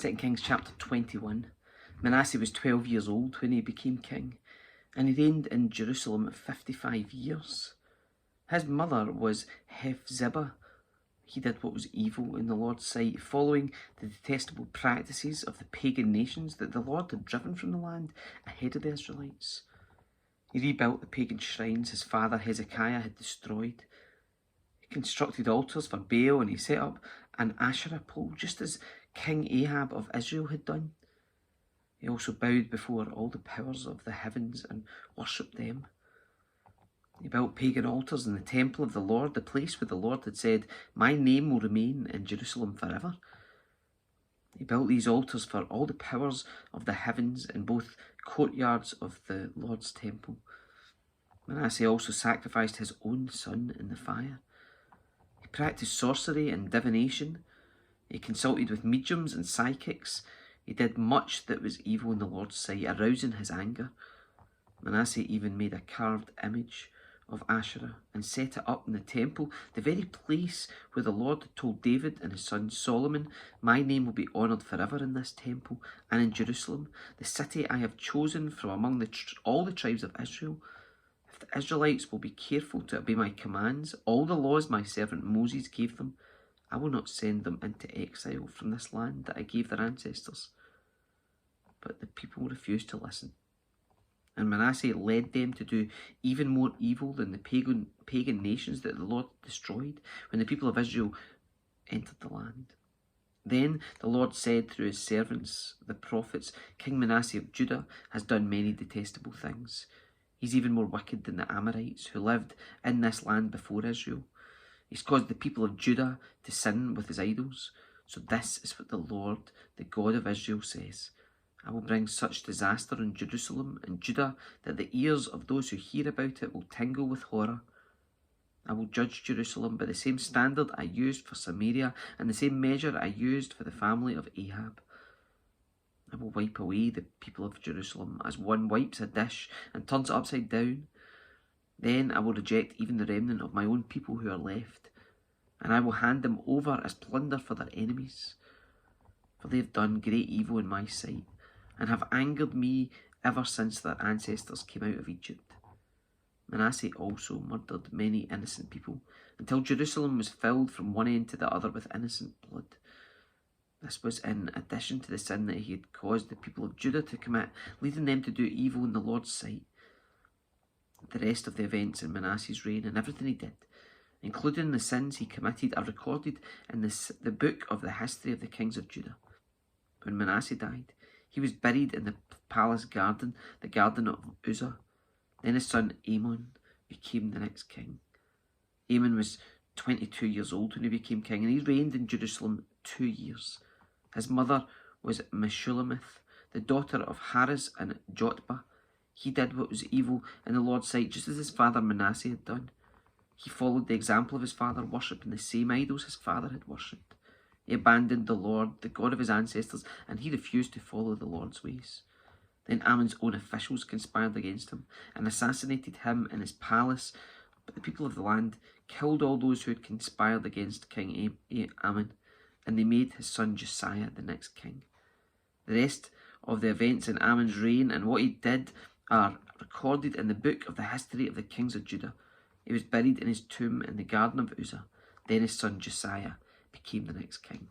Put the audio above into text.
2 Kings chapter 21. Manasseh was 12 years old when he became king, and he reigned in Jerusalem 55 years. His mother was Hephzibah. He did what was evil in the Lord's sight, following the detestable practices of the pagan nations that the Lord had driven from the land ahead of the Israelites. He rebuilt the pagan shrines his father Hezekiah had destroyed. He constructed altars for Baal, and he set up an Asherah pole, just as King Ahab of Israel had done. He also bowed before all the powers of the heavens and worshipped them. He built pagan altars in the temple of the Lord, the place where the Lord had said, "My name will remain in Jerusalem forever." He built these altars for all the powers of the heavens in both courtyards of the Lord's temple. Manasseh also sacrificed his own son in the fire. He practiced sorcery and divination. He consulted with mediums and psychics. He did much that was evil in the Lord's sight, arousing his anger. Manasseh even made a carved image of Asherah and set it up in the temple, the very place where the Lord had told David and his son Solomon, "My name will be honoured forever in this temple and in Jerusalem, the city I have chosen from among all the tribes of Israel. If the Israelites will be careful to obey my commands, all the laws my servant Moses gave them, I will not send them into exile from this land that I gave their ancestors." But the people refused to listen. And Manasseh led them to do even more evil than the pagan nations that the Lord destroyed when the people of Israel entered the land. Then the Lord said through his servants, the prophets, "King Manasseh of Judah has done many detestable things. He's even more wicked than the Amorites who lived in this land before Israel. He's caused the people of Judah to sin with his idols. So this is what the Lord, the God of Israel, says. I will bring such disaster on Jerusalem and Judah that the ears of those who hear about it will tingle with horror. I will judge Jerusalem by the same standard I used for Samaria and the same measure I used for the family of Ahab. I will wipe away the people of Jerusalem as one wipes a dish and turns it upside down. Then I will reject even the remnant of my own people who are left, and I will hand them over as plunder for their enemies. For they have done great evil in my sight, and have angered me ever since their ancestors came out of Egypt. Manasseh also murdered many innocent people, until Jerusalem was filled from one end to the other with innocent blood. This was in addition to the sin that he had caused the people of Judah to commit, leading them to do evil in the Lord's sight. The rest of the events in Manasseh's reign and everything he did, including the sins he committed, are recorded in the book of the history of the kings of Judah. When Manasseh died, he was buried in the palace garden, the garden of Uzzah. Then his son Amon became the next king. Amon was 22 years old when he became king, and he reigned in Jerusalem 2 years. His mother was Meshullemeth, the daughter of Haris and Jotbah. He did what was evil in the Lord's sight, just as his father Manasseh had done. He followed the example of his father, worshipping the same idols his father had worshipped. He abandoned the Lord, the God of his ancestors, and he refused to follow the Lord's ways. Then Ammon's own officials conspired against him and assassinated him in his palace. But the people of the land killed all those who had conspired against King Ammon, and they made his son Josiah the next king. The rest of the events in Ammon's reign and what he did are recorded in the book of the history of the kings of Judah. He was buried in his tomb in the garden of Uzzah. Then his son Josiah became the next king.